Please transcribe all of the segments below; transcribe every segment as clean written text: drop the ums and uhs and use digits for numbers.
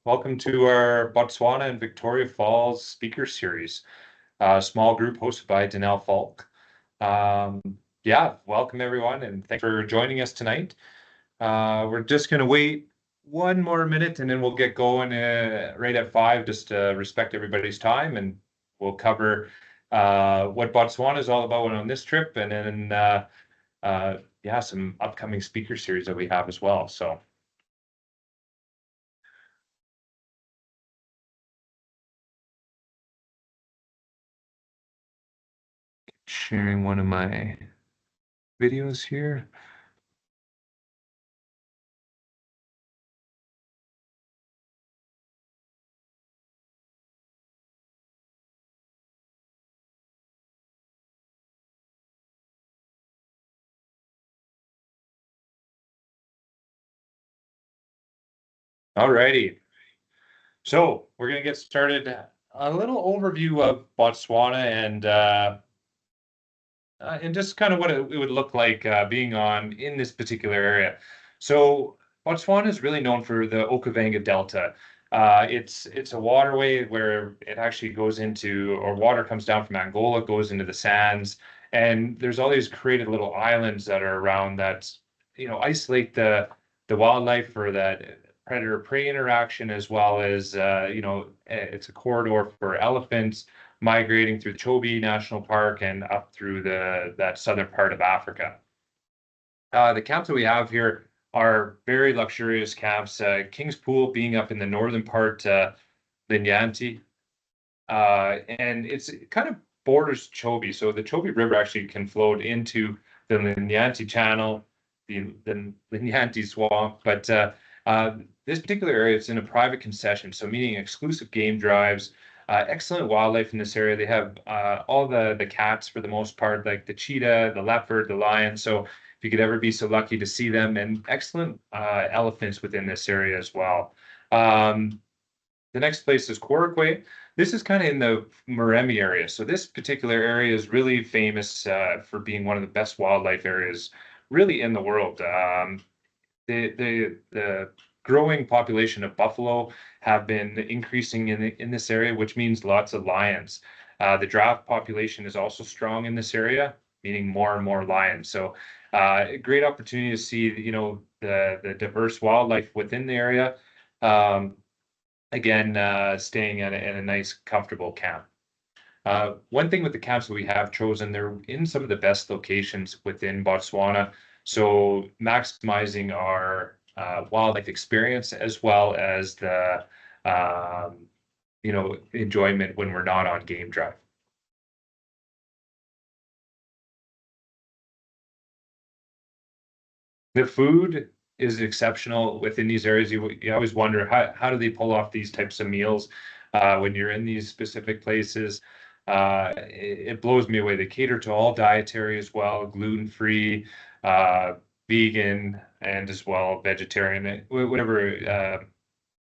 Welcome to our Botswana and Victoria Falls speaker series, a small group hosted by Danelle Falk. Um, yeah, welcome everyone, and thanks for joining us tonight. We're just going to wait one more minute and then we'll get going right at 5, just to respect everybody's time, and we'll cover what Botswana is all about on this trip, and then yeah, some upcoming speaker series that we have as well. So. Sharing one of my videos here. Alrighty. So we're going to get started. A little overview of Botswana and just kind of what it would look like being on in this particular area. So Botswana is really known for the Okavango Delta. It's a waterway where it actually goes into, or water comes down from Angola, goes into the sands, and there's all these created little islands that are around that, isolate the wildlife for that predator-prey interaction, as well as it's a corridor for elephants migrating through Chobe National Park and up through that southern part of Africa. The camps that we have here are very luxurious camps. King's Pool being up in the northern part, Linyanti, and it's kind of borders Chobe. So the Chobe River actually can flow into the Linyanti Channel, the Linyanti Swamp, but this particular area is in a private concession, so meaning exclusive game drives. Excellent wildlife in this area. They have all the cats for the most part, like the cheetah, the leopard, the lion. So if you could ever be so lucky to see them, and excellent elephants within this area as well. The next place is Korokwe. This is kind of in the Moremi area. So this particular area is really famous for being one of the best wildlife areas really in the world. The growing population of buffalo have been increasing in this area, which means lots of lions. The giraffe population is also strong in this area, meaning more and more lions. So a great opportunity to see, the diverse wildlife within the area. Again, staying in a nice, comfortable camp. One thing with the camps that we have chosen, they're in some of the best locations within Botswana. So maximizing our wildlife experience, as well as the enjoyment when we're not on game drive. The food is exceptional within these areas. You always wonder how do they pull off these types of meals when you're in these specific places. It blows me away. They cater to all dietary as well, gluten-free, uh, vegan, and as well vegetarian, whatever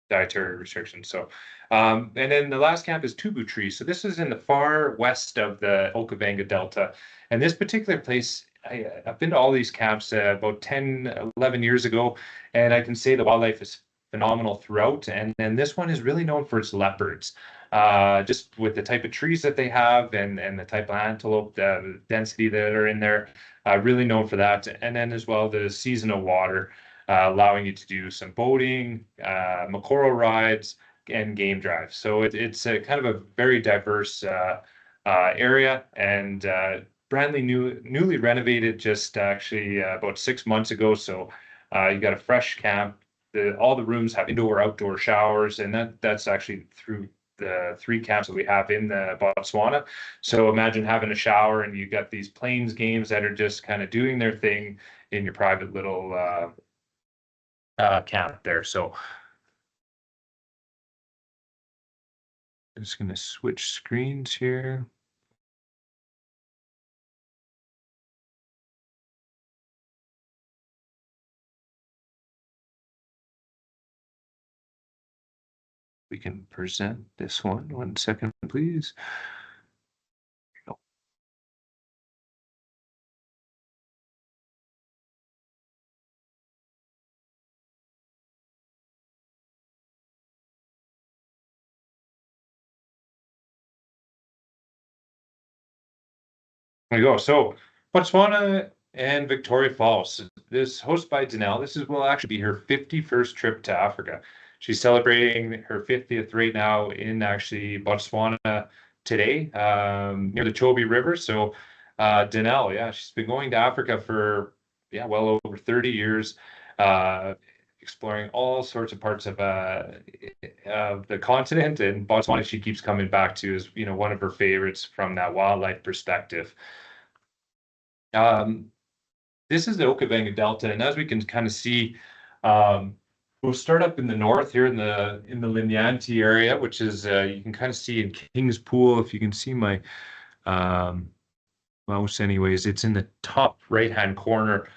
dietary restrictions. So, and then the last camp is Tubu Tree. So this is in the far west of the Okavango Delta. And this particular place, I've been to all these camps about 10, 11 years ago, and I can say the wildlife is phenomenal throughout. And this one is really known for its leopards. Just with the type of trees that they have, and the type of antelope, the density that are in there, really known for that. And then as well, the seasonal water allowing you to do some boating, mokoro rides, and game drives. So it's a kind of a very diverse area, and newly renovated just actually about 6 months ago. So you got a fresh camp. All the rooms have indoor, outdoor showers, and that's actually through the 3 camps that we have in the Botswana. So imagine having a shower, and you got these plains games that are just kind of doing their thing in your private little camp there. So I'm just going to switch screens here. We can present this one. 1 second, please. There you go. So Botswana and Victoria Falls. This hosted by Danelle. Will actually be her 51st trip to Africa. She's celebrating her 50th right now in actually Botswana today, near the Chobe River. So Danelle, yeah, she's been going to Africa for well over 30 years, uh, exploring all sorts of parts of the continent. And Botswana, she keeps coming back to is one of her favorites from that wildlife perspective. Um, this is the Okavango Delta, and as we can kind of see, um, we'll start up in the north here in the Linyanti area, which is you can kind of see in King's Pool. If you can see my um, mouse, anyways, it's in the top right-hand corner,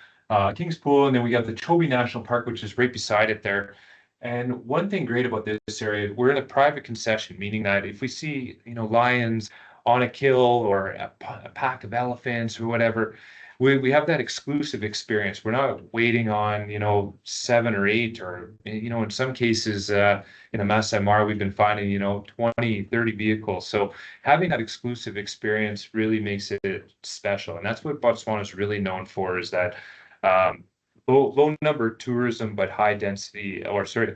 King's Pool, and then we got the Chobe National Park, which is right beside it there. And one thing great about this area, we're in a private concession, meaning that if we see, lions on a kill or a pack of elephants or whatever, we have that exclusive experience. We're not waiting on, seven or eight, or, in some cases, in the Masai Mara, we've been finding, 20, 30 vehicles. So having that exclusive experience really makes it special. And that's what Botswana is really known for, is that um, low number tourism, but high density, or sorry,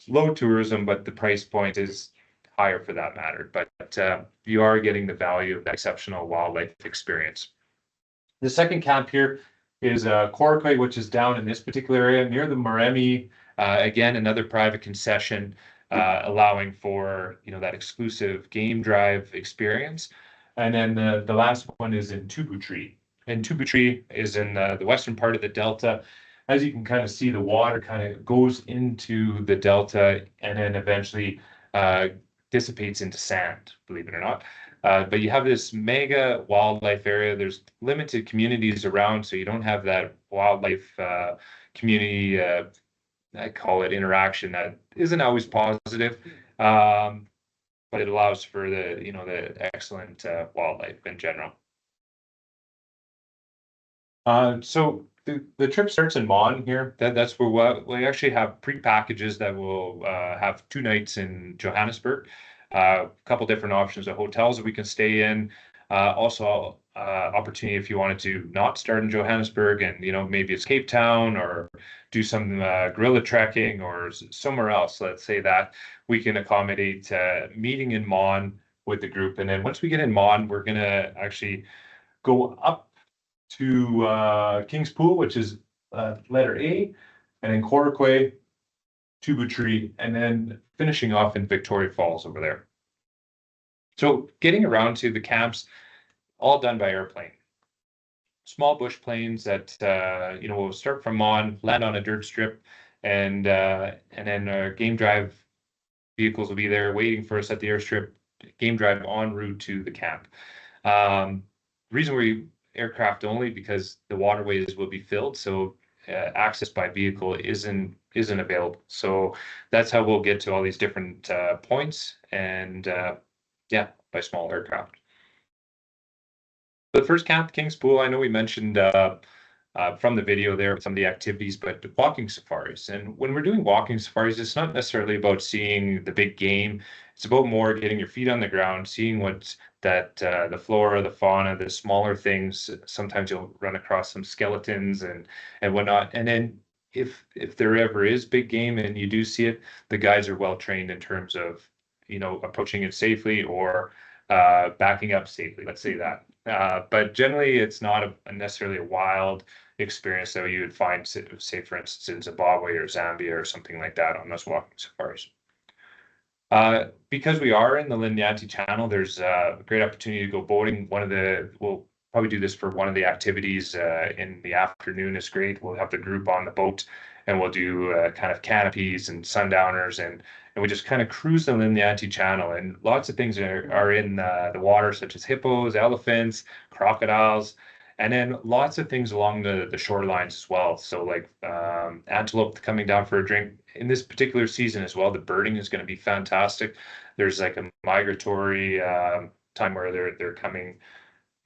low tourism, but the price point is higher for that matter. But you are getting the value of that exceptional wildlife experience. The second camp here is Korokwe, which is down in this particular area near the Maremi. Again, another private concession, allowing for that exclusive game drive experience. And then the last one is in Tubutree. And Tubutree is in the western part of the delta. As you can kind of see, the water kind of goes into the delta and then eventually dissipates into sand, believe it or not. But you have this mega wildlife area. There's limited communities around, so you don't have that wildlife community, I call it interaction, that isn't always positive. But it allows for the excellent wildlife in general. So the trip starts in Mon here. That's where we actually have pre-packages that will have 2 nights in Johannesburg. A couple different options of hotels that we can stay in. Also, opportunity if you wanted to not start in Johannesburg and maybe it's Cape Town, or do some gorilla trekking or somewhere else. Let's say that we can accommodate meeting in Mon with the group, and then once we get in Mon, we're gonna actually go up to King's Pool, which is letter A, and then Korokwe, Tubutree, and then finishing off in Victoria Falls over there. So getting around to the camps, all done by airplane. Small bush planes that will start from Mon, land on a dirt strip, and then our game drive vehicles will be there waiting for us at the airstrip. Game drive en route to the camp. Reason we aircraft only, because the waterways will be filled, so access by vehicle isn't available. So that's how we'll get to all these different points, and by small aircraft. The first camp, King's Pool, I know we mentioned from the video there some of the activities, but walking safaris. And when we're doing walking safaris, it's not necessarily about seeing the big game. It's about more getting your feet on the ground, seeing what's the flora, the fauna, the smaller things. Sometimes you'll run across some skeletons and whatnot. And then if there ever is big game and you do see it, the guides are well trained in terms of approaching it safely, or backing up safely. Let's say that. But generally, it's not necessarily a wild experience that you would find, say, for instance, in Zimbabwe or Zambia or something like that on those walking safaris. Because we are in the Linyanti Channel, there's a great opportunity to go boating. We'll probably do this for one of the activities in the afternoon is great. We'll have the group on the boat, and we'll do kind of canopies and sundowners, and we just kind of cruise the Linyanti Channel. And lots of things are in the water, such as hippos, elephants, crocodiles, and then lots of things along the shorelines as well. So like antelope coming down for a drink. In this particular season as well, the birding is going to be fantastic. There's like a migratory time where they're coming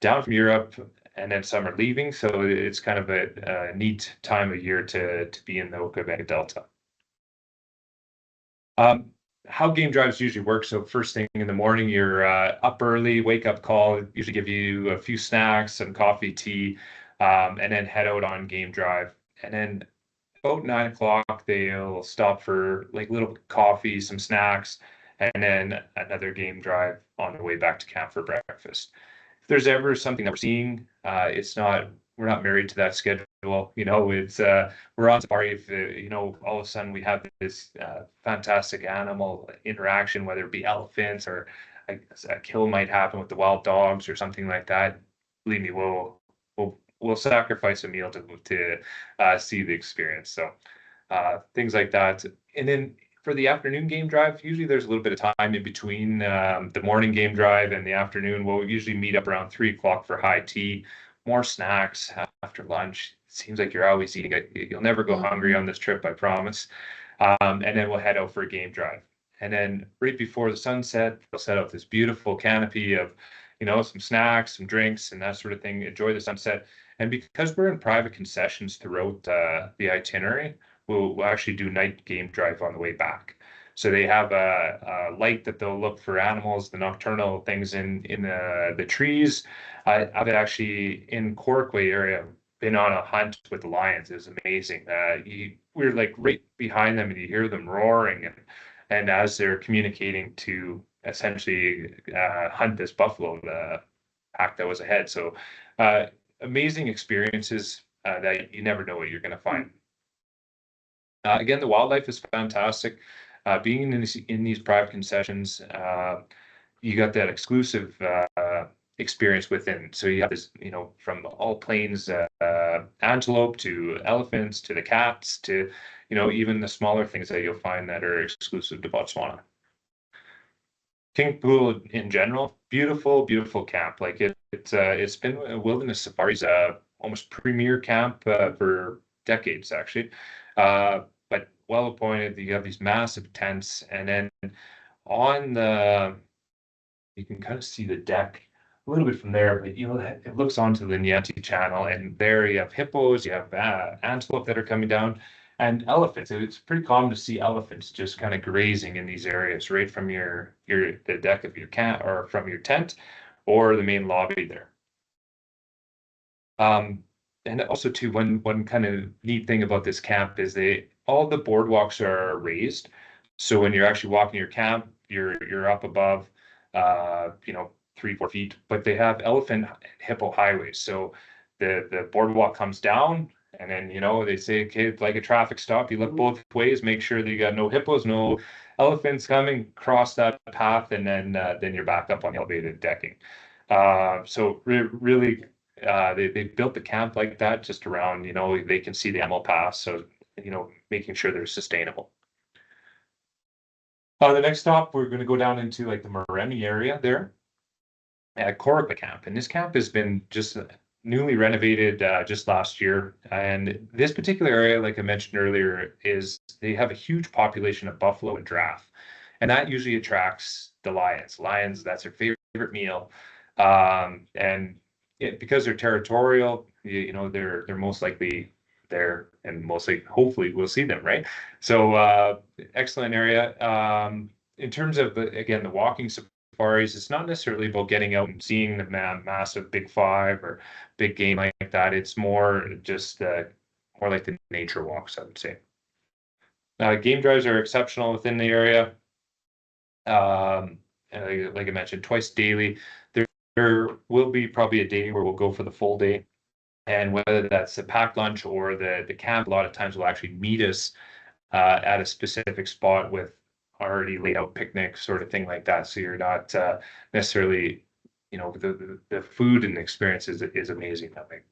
down from Europe, and then some are leaving. So it's kind of a neat time of year to be in the Okavango Delta. how game drives usually work. So first thing in the morning, you're up early, wake up call, usually give you a few snacks, some coffee, tea, and then head out on game drive. And then about 9 o'clock, they'll stop for like little coffee, some snacks, and then another game drive on the way back to camp for breakfast. If there's ever something that we're seeing, it's not we're not married to that schedule. It's we're on safari. If all of a sudden we have this fantastic animal interaction, whether it be elephants or a kill might happen with the wild dogs or something like that. Believe me, we'll sacrifice a meal to see the experience. So things like that. And then for the afternoon game drive, usually there's a little bit of time in between the morning game drive and the afternoon. We'll usually meet up around 3 o'clock for high tea, more snacks after lunch. It seems like you're always eating it. You'll never go hungry on this trip, I promise. And then we'll head out for a game drive. And then right before the sunset, we'll set up this beautiful canopy of, some snacks, some drinks, and that sort of thing. Enjoy the sunset. And because we're in private concessions throughout the itinerary, we'll actually do night game drive on the way back. So they have a light that they'll look for animals, the nocturnal things in the trees. I've actually in Corkway area been on a hunt with the lions. It was amazing. We're like right behind them, and you hear them roaring, and as they're communicating to essentially hunt this buffalo, the pack that was ahead. So amazing experiences that you never know what you're going to find. Again, the wildlife is fantastic. Being in these private concessions, you got that exclusive experience within. So you have this, from all plains, antelope to elephants to the cats to, even the smaller things that you'll find that are exclusive to Botswana. King Pool in general, beautiful, beautiful camp. Like it's been a wilderness safaris, almost premier camp for decades actually. But well appointed. You have these massive tents, and then on you can kind of see the deck a little bit from there, but it looks onto the Nyanti Channel, and there you have hippos, you have antelope that are coming down, and elephants. It's pretty common to see elephants just kind of grazing in these areas, right from the deck of your camp or from your tent, or the main lobby there. And also too, one kind of neat thing about this camp is all the boardwalks are raised. So when you're actually walking your camp, you're up above, 3-4 feet, but they have elephant hippo highways. So the boardwalk comes down, and then they say, okay, it's like a traffic stop. You look both ways, make sure that you got no hippos, no elephants coming, cross that path, and then you're back up on the elevated decking. So really. They built the camp like that just around, they can see the animal pass. So, making sure they're sustainable. The next stop, we're going to go down into like the Moremi area there at Korokba Camp. And this camp has been just newly renovated just last year. And this particular area, like I mentioned earlier, they have a huge population of buffalo and giraffe. And that usually attracts the lions. Lions, that's their favorite meal. And because they're territorial, they're most likely there, and mostly, hopefully, we'll see them, right? So excellent area. In terms of again the walking safaris, it's not necessarily about getting out and seeing the massive big five or big game like that. It's more just more like the nature walks, I would say. Game drives are exceptional within the area. Like I mentioned, twice daily. There will be probably a day where we'll go for the full day, and whether that's a packed lunch or the camp, a lot of times will actually meet us at a specific spot with already laid out picnic sort of thing like that. So you're not necessarily, the food and the experience is amazing that way.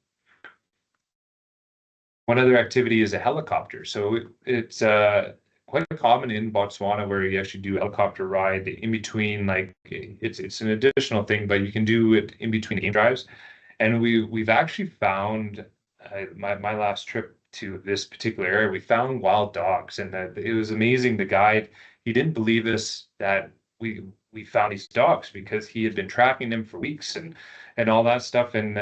One other activity is a helicopter. So it's quite common in Botswana where you actually do a helicopter ride in between, like it's an additional thing, but you can do it in between game drives. And we've actually found my last trip to this particular area, we found wild dogs, and it was amazing. The guide, he didn't believe us that we found these dogs because he had been tracking them for weeks and all that stuff. And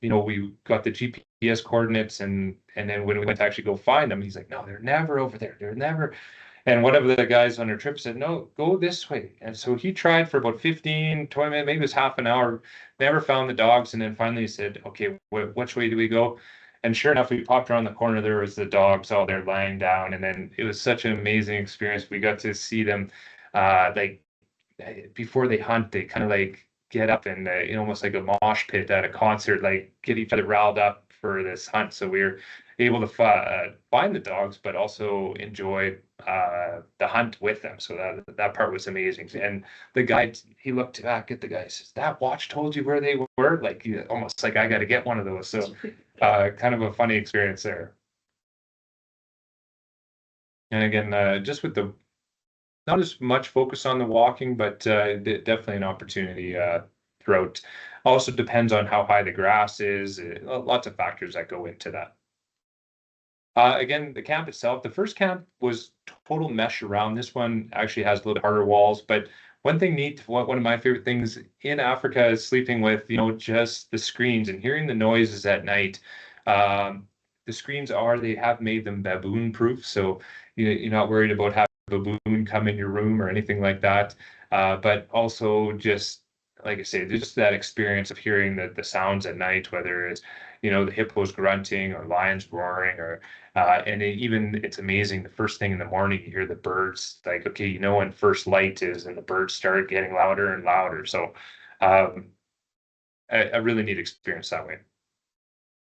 we got the GPS coordinates, and then when we went to actually go find them, he's like, no, they're never over there. They're never. And one of the guys on our trip said, no, go this way. And so he tried for about 15, 20 minutes, maybe it was half an hour, never found the dogs. And then finally said, okay, which way do we go? And sure enough, we popped around the corner. There was the dogs all there lying down. And then it was such an amazing experience. We got to see them like before they hunt, they kind of like get up and almost like a mosh pit at a concert, like get each other riled up for this hunt. So we were able to find the dogs, but also enjoy the hunt with them. So that part was amazing. And the guide, he looked back at the guy, says, "That watch told you where they were." Like almost like I got to get one of those. So kind of a funny experience there. And again, just with the not as much focus on the walking, but definitely an opportunity throughout. Also depends on how high the grass is. Lots of factors that go into that. Again, the camp itself, the first camp was total mesh around. This one actually has a little bit harder walls, but one thing neat, one of my favorite things in Africa is sleeping with, just the screens and hearing the noises at night. Um, the screens they have made them baboon proof, so you're not worried about having a baboon come in your room or anything like that. But also just like I say, just that experience of hearing the sounds at night, whether it's the hippos grunting or lions roaring or and it's amazing. The first thing in the morning, you hear the birds. Like, okay, when first light is, and the birds start getting louder and louder. So, um, a really neat experience that way.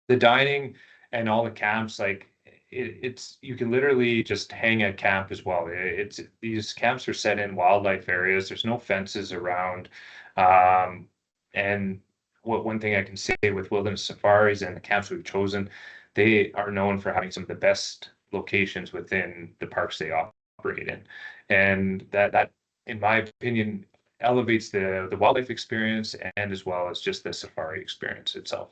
The dining and all the camps, like it's you can literally just hang at camp as well. It's these camps are set in wildlife areas. There's no fences around, and one thing I can say with wilderness safaris and the camps we've chosen, they are known for having some of the best locations within the parks they operate in, and that in my opinion elevates the wildlife experience and as well as just the safari experience itself.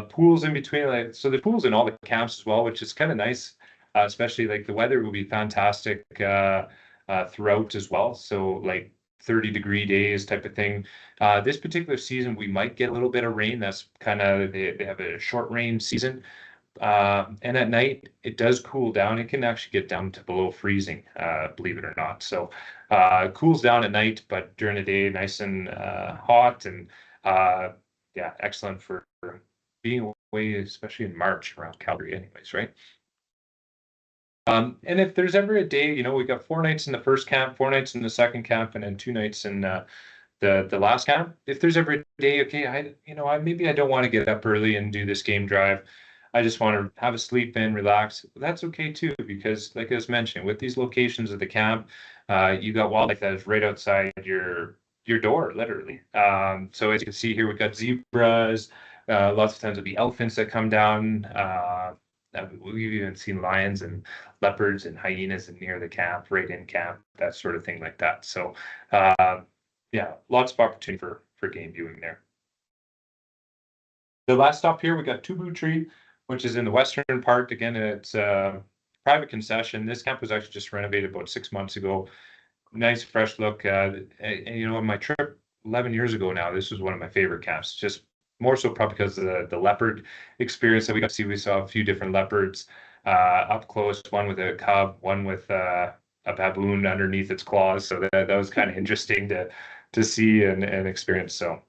Pools in between, like so the pools in all the camps as well, which is kind of nice. Especially like the weather will be fantastic throughout as well. So like 30-degree days type of thing. This particular season we might get a little bit of rain. That's kind of they have a short rain season. And at night it does cool down. It can actually get down to below freezing, believe it or not. So cools down at night, but during the day nice and hot and yeah, excellent for being away, especially in March around Calgary anyways, right? And if there's ever a day, we got 4 nights in the first camp, 4 nights in the second camp, and then 2 nights in the last camp. If there's ever a day, okay, maybe I don't want to get up early and do this game drive. I just want to have a sleep in, relax. That's okay too, because like I was mentioning, with these locations of the camp, you got wildlife that is right outside your door, literally. So as you can see here, we've got zebras. Lots of times it'll be elephants that come down. We've even seen lions and leopards and hyenas near the camp, right in camp, that sort of thing like that. So, yeah, lots of opportunity for game viewing there. The last stop here, we got Tubu Tree, which is in the western part. Again, it's a private concession. This camp was actually just renovated about 6 months ago. Nice fresh look. And on my trip 11 years ago now, this was one of my favorite camps. Just more so probably because of the leopard experience that we got to see. We saw a few different leopards up close, one with a cub, one with a baboon underneath its claws. So that was kind of interesting to see and experience. So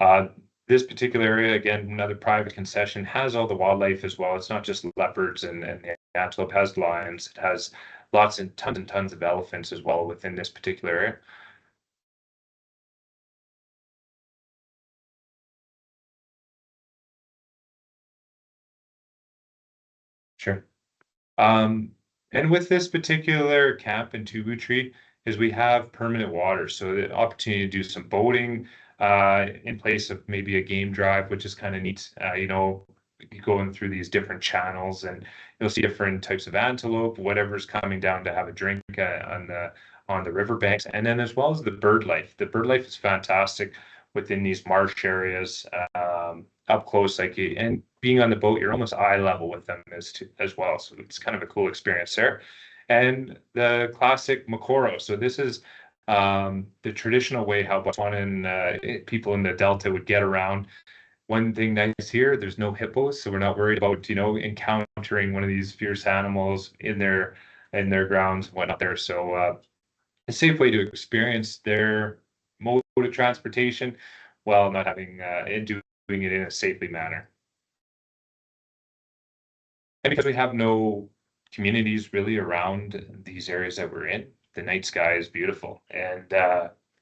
uh, this particular area, again, another private concession, has all the wildlife as well. It's not just leopards and the antelope, has lions. It has lots and tons of elephants as well within this particular area. Sure. And with this particular camp in Tubu Tree is we have permanent water, so the opportunity to do some boating in place of maybe a game drive, which is kind of neat. Going through these different channels, and you'll see different types of antelope, whatever's coming down to have a drink on the riverbanks, and then as well as the bird life. The bird life is fantastic within these marsh areas, up close, and being on the boat, you're almost eye level with them as well. So it's kind of a cool experience there. And the classic mokoro. So this is the traditional way how Botswanan people in the Delta would get around. One thing nice here, there's no hippos, so we're not worried about, encountering one of these fierce animals in their in their grounds and whatnot there. So a safe way to experience their mode of transportation while not having and doing it in a safely manner. And because we have no communities really around these areas that we're in, the night sky is beautiful. And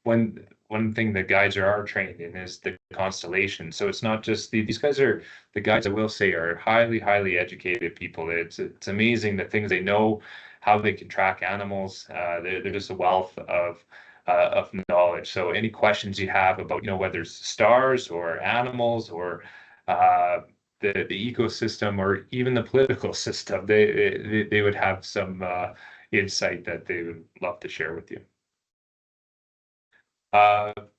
one thing that guides are trained in is the constellation. So it's not just these guys are the guides, I will say, are highly, highly educated people. It's amazing the things they know, how they can track animals. They're just a wealth of knowledge. So any questions you have about, whether it's stars or animals or uh, the ecosystem or even the political system, they would have some insight that they would love to share with you.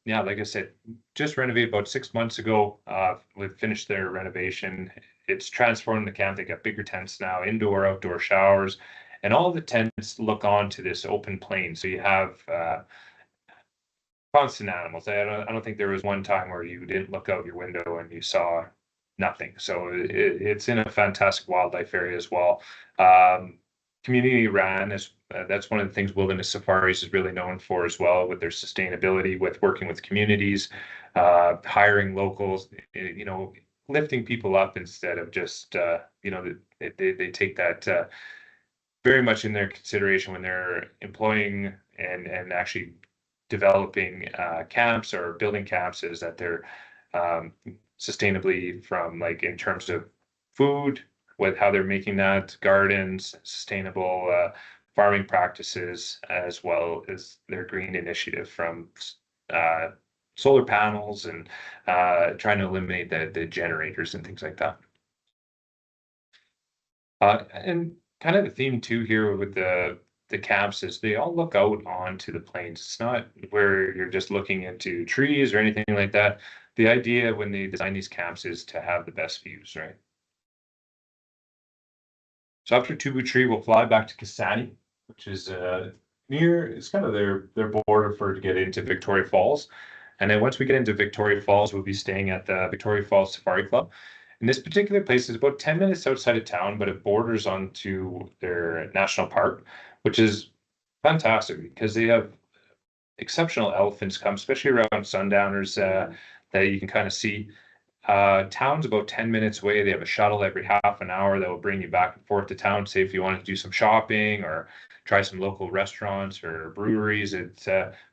Yeah, like I said, just renovated about 6 months ago. We've finished their renovation. It's transformed the camp. They got bigger tents now, indoor, outdoor showers, and all the tents look onto this open plain. So you have constant animals. I don't think there was one time where you didn't look out your window and you saw nothing. So it's in a fantastic wildlife area as well. Community ran is that's one of the things Wilderness Safaris is really known for as well, with their sustainability, with working with communities, hiring locals, lifting people up instead of just they take that very much in their consideration when they're employing and actually developing camps or building camps, is that they're um, sustainably, from like in terms of food, with how they're making that, gardens, sustainable farming practices, as well as their green initiative from uh, solar panels and trying to eliminate the generators and things like that. And kind of the theme too here with the camps is they all look out onto the plains. It's not where you're just looking into trees or anything like that. The idea when they design these camps is to have the best views, right? So after Tubu Tree, we'll fly back to Kasani, which is it's kind of their border for to get into Victoria Falls. And then once we get into Victoria Falls, we'll be staying at the Victoria Falls Safari Club. And this particular place is about 10 minutes outside of town, but it borders onto their national park, which is fantastic because they have exceptional elephants come, especially around sundowners, that you can kind of see. Town's about 10 minutes away. They have a shuttle every half an hour that will bring you back and forth to town. Say if you want to do some shopping or try some local restaurants or breweries. It's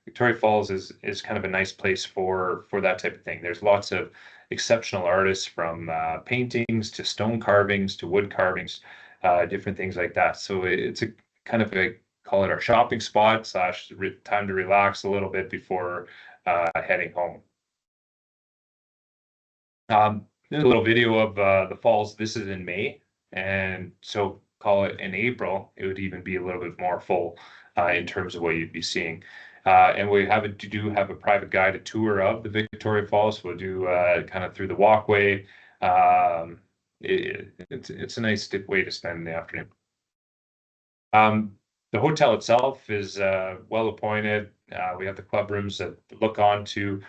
Victoria Falls is kind of a nice place for that type of thing. There's lots of exceptional artists, from paintings to stone carvings to wood carvings, different things like that. So it's a kind of a, call it our shopping spot slash time to relax a little bit before heading home. There's a little video of the falls. This is in May, and so call it in April, it would even be a little bit more full in terms of what you'd be seeing. And we do have a private guided tour of the Victoria Falls. We'll do kind of through the walkway. It's a nice way to spend the afternoon. The hotel itself is well appointed. We have the club rooms that look onto.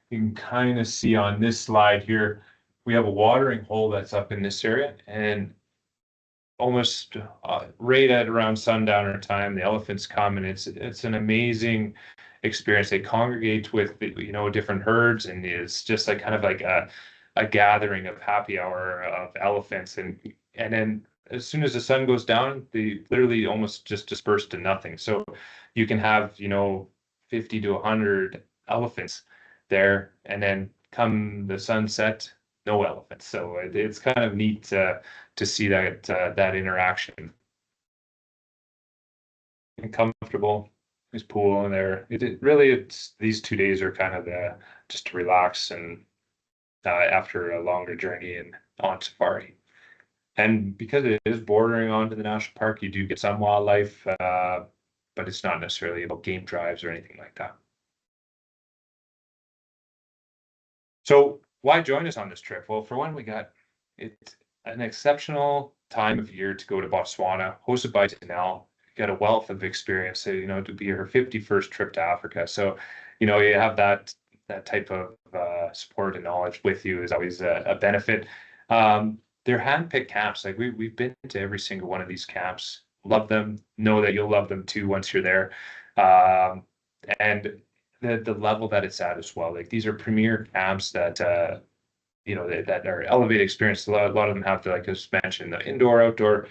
You can kind of see on this slide here, we have a watering hole that's up in this area, and almost right at around sundowner time, the elephants come, and it's an amazing experience. They congregate with different herds, and it's just like kind of like a gathering of happy hour of elephants, and then as soon as the sun goes down, they literally almost just disperse to nothing. So you can have 50 to 100 elephants there, and then come the sunset, no elephants. So it's kind of neat to see that interaction. And comfortable. There's pool in there. It's these 2 days are kind of just to relax and after a longer journey and on safari. And because it is bordering onto the national park, you do get some wildlife, but it's not necessarily about game drives or anything like that. So why join us on this trip? Well, for one, we got it's an exceptional time of year to go to Botswana, hosted by Danelle. Got a wealth of experience. So, to be her 51st trip to Africa. So, you have that type of support and knowledge with you is always a benefit. They're handpicked camps. Like we've been to every single one of these camps love them. Know that you'll love them too once you're there. Um, and the level that it's at as well. Like these are premier camps that that are elevated experience. A lot of them have to, like I just mentioned, the indoor, outdoor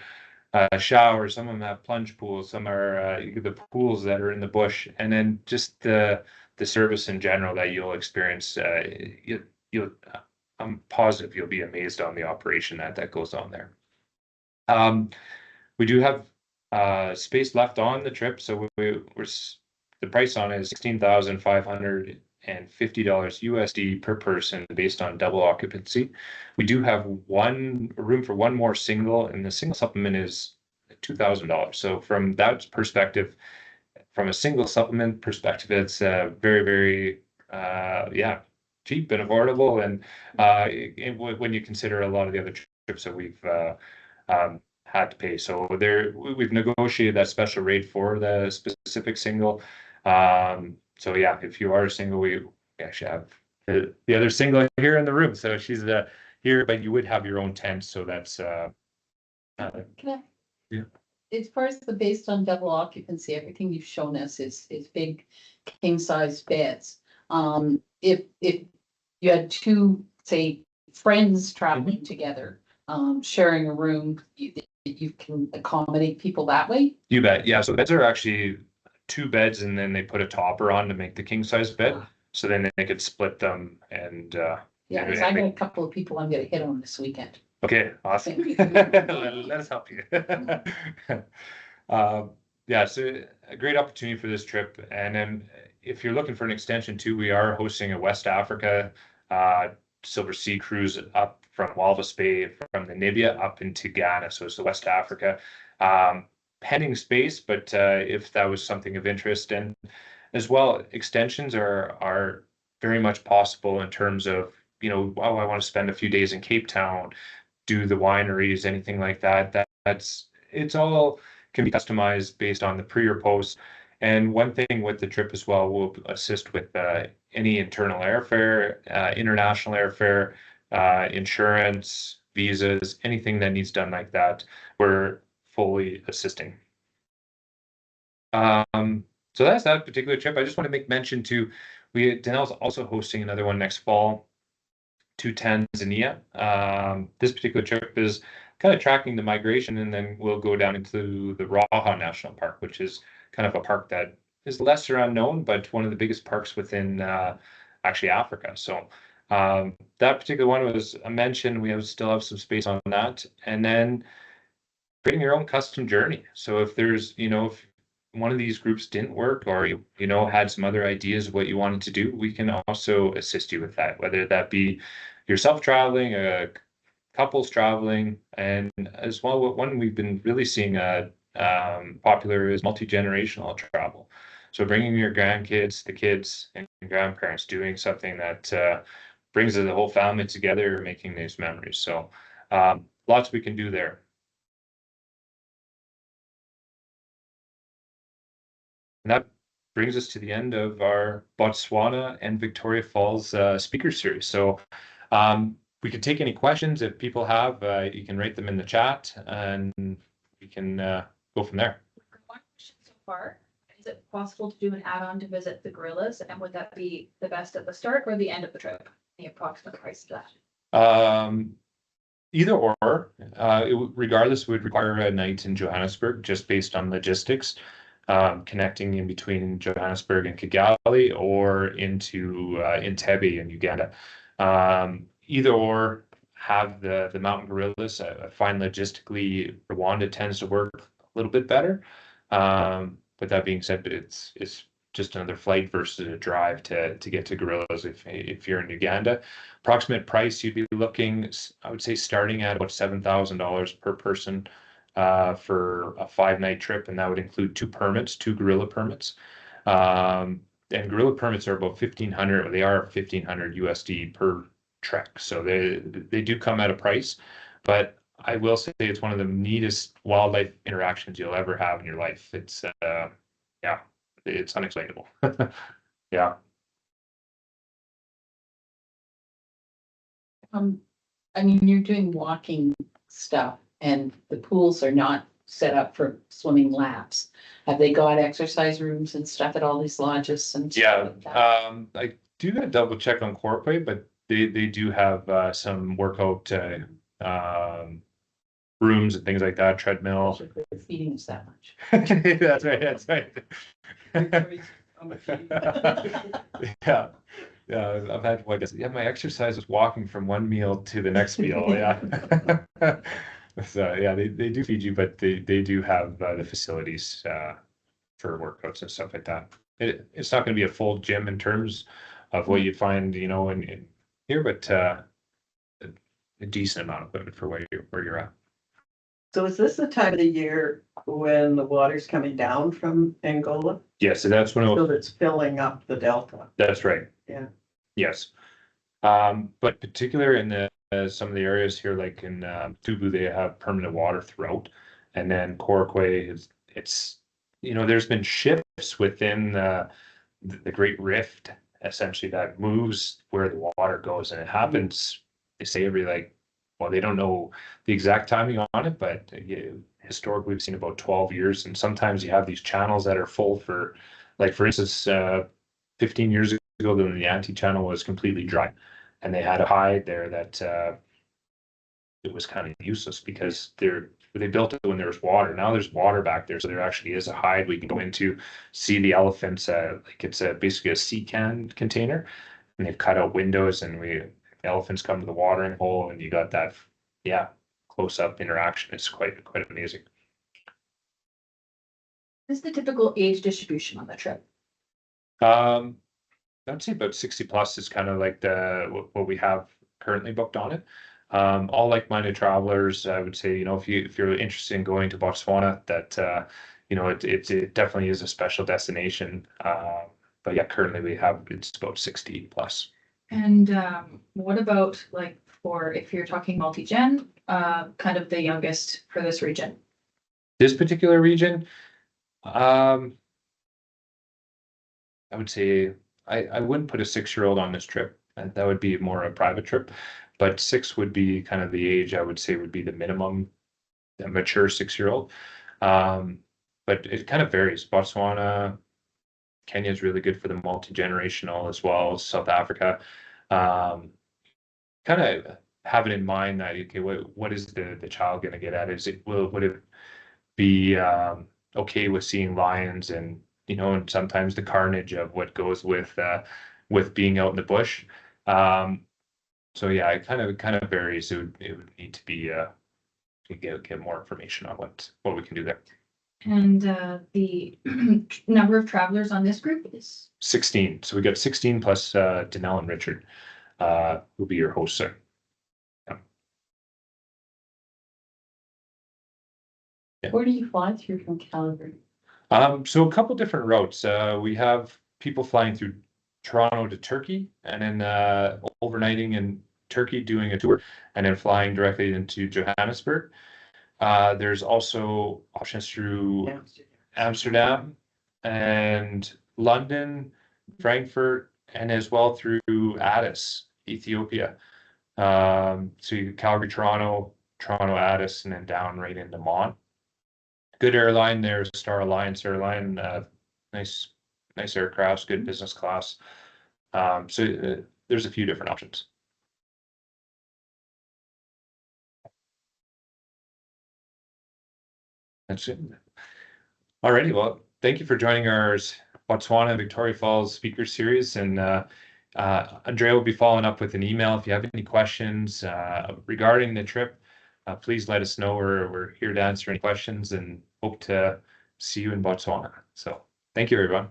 showers. Some of them have plunge pools. Some are the pools that are in the bush, and then just the service in general that you'll experience. You'll I'm positive you'll be amazed on the operation that goes on there. We do have space left on the trip, so the price on it is $16,550 USD per person based on double occupancy. We do have one room for one more single, and the single supplement is $2,000. So from that perspective, from a single supplement perspective, it's very, very cheap and affordable. And when you consider a lot of the other trips that we've had to pay. So we've negotiated that special rate for the specific single. So yeah, if you are single, we actually have the other single here in the room. So she's here, but you would have your own tent. So that's Can I? Yeah. As far as the based on double occupancy, everything you've shown us is big king size beds. If you had two, say, friends traveling together, sharing a room, you can accommodate people that way. You bet. Yeah. So beds are actually two beds, and then they put a topper on to make the king size bed. So then they could split them and yeah, because I got a couple of people I'm gonna hit on this weekend. Okay, awesome. Let us help you. Yeah, so a great opportunity for this trip. And then if you're looking for an extension too, we are hosting a West Africa Silver Sea cruise up from Walvis Bay, from Namibia up into Ghana. So it's the West Africa. Pending space, but if that was something of interest, and as well, extensions are very much possible in terms of, I want to spend a few days in Cape Town, do the wineries, anything like that. It's all can be customized based on the pre or post. And one thing with the trip as well, we'll assist with any internal airfare, international airfare, insurance, visas, anything that needs done like that. We're fully assisting. So that's that particular trip. I just want to make mention to, Danelle's also hosting another one next fall to Tanzania. This particular trip is kind of tracking the migration, and then we'll go down into the Raha National Park, which is kind of a park that is lesser unknown, but one of the biggest parks within actually Africa. So that particular one was a mention. We still have some space on that, and then creating your own custom journey. So if there's, if one of these groups didn't work, or you had some other ideas of what you wanted to do, we can also assist you with that, whether that be yourself traveling, couples traveling, and as well, one we've been really seeing popular is multi-generational travel. So bringing your grandkids, the kids, and grandparents, doing something that brings the whole family together, making these memories. So lots we can do there. And that brings us to the end of our Botswana and Victoria Falls speaker series. So we can take any questions if people have. You can write them in the chat, and we can go from there. One question so far. Is it possible to do an add-on to visit the gorillas? And would that be the best at the start or the end of the trip? The approximate price of that? Either or, regardless, would require a night in Johannesburg just based on logistics. Connecting in between Johannesburg and Kigali, or into Entebbe in Uganda. Either or, have the mountain gorillas. I find logistically Rwanda tends to work a little bit better. But that being said, it's just another flight versus a drive to get to gorillas if you're in Uganda. Approximate price you'd be looking, I would say, starting at about $7,000 per person. For a 5-night trip, and that would include two gorilla permits. And gorilla permits are about 1,500, or they are 1,500 USD per trek. So they do come at a price, but I will say it's one of the neatest wildlife interactions you'll ever have in your life. It's it's unexplainable. Yeah. I mean, you're doing walking stuff, and the pools are not set up for swimming laps. Have they got exercise rooms and stuff at all these lodges and stuff Yeah, like that? I do gotta double check on Corpway, but they do have some workout rooms and things like that, treadmill. Especially if they're feeding us that much. That's right, that's right. Yeah, yeah, I've had, like, yeah, my exercise is walking from one meal to the next meal, yeah. So, yeah, they do feed you, but they do have the facilities for workouts and stuff like that. It's not gonna be a full gym in terms of what you'd find, you know, in here, but a decent amount of equipment for where you're at. So is this the time of the year when the water's coming down from Angola? Yeah, so that's when So it's filling up the delta. that's right. Yeah. Yes. But particular in the some of the areas here, like in Tubu, they have permanent water throughout, and then Korokwe it's you know, there's been shifts within the Great Rift essentially that moves where the water goes, and it happens. They say every like, well, they don't know the exact timing on it, but historically we've seen about 12 years, and sometimes you have these channels that are full for, like for instance, 15 years ago, the Yanti channel was completely dry, and they had a hide there that it was kind of useless because they built it when there was water. Now there's water back there, so there actually is a hide we can go into, see the elephants. Like it's basically a sea can container, and they've cut out windows, and elephants come to the watering hole, and you got that, yeah, close up interaction. It's quite amazing. What's the typical age distribution on the trip? I'd say about 60 plus is kind of like what we have currently booked on it. All like-minded travelers, I would say, you know, if you're interested in going to Botswana, that you know, it definitely is a special destination. But yeah, currently it's about 60 plus. And what about like for if you're talking multi-gen, kind of the youngest for this region? This particular region, I would say I wouldn't put a 6-year-old on this trip. And that would be more a private trip. But 6 would be kind of the age I would say would be the minimum, a mature 6-year-old. But it kind of varies. Botswana, Kenya is really good for the multi-generational, as well as South Africa. Kind of have it in mind that, okay, what is the child going to get at? Would it be okay with seeing lions, and you know, and sometimes the carnage of what goes with being out in the bush. So yeah, it kind of varies. It would need to be to get more information on what we can do there. And the number of travelers on this group is 16. So we got 16 plus Danelle and Richard will be your hosts there. Yeah. Where do you fly through from Calgary? So a couple different routes. We have people flying through Toronto to Turkey, and then overnighting in Turkey, doing a tour, and then flying directly into Johannesburg. There's also options through Amsterdam and London, Frankfurt, and as well through Addis, Ethiopia. So Calgary, Toronto, Addis, and then down right into Mont. Good airline there, Star Alliance airline. Nice aircrafts, good business class. So there's a few different options. That's it. Alrighty, well, thank you for joining our Botswana and Victoria Falls speaker series, and Andrea will be following up with an email. If you have any questions regarding the trip, please let us know. We're here to answer any questions, and hope to see you in Botswana. So thank you, everyone.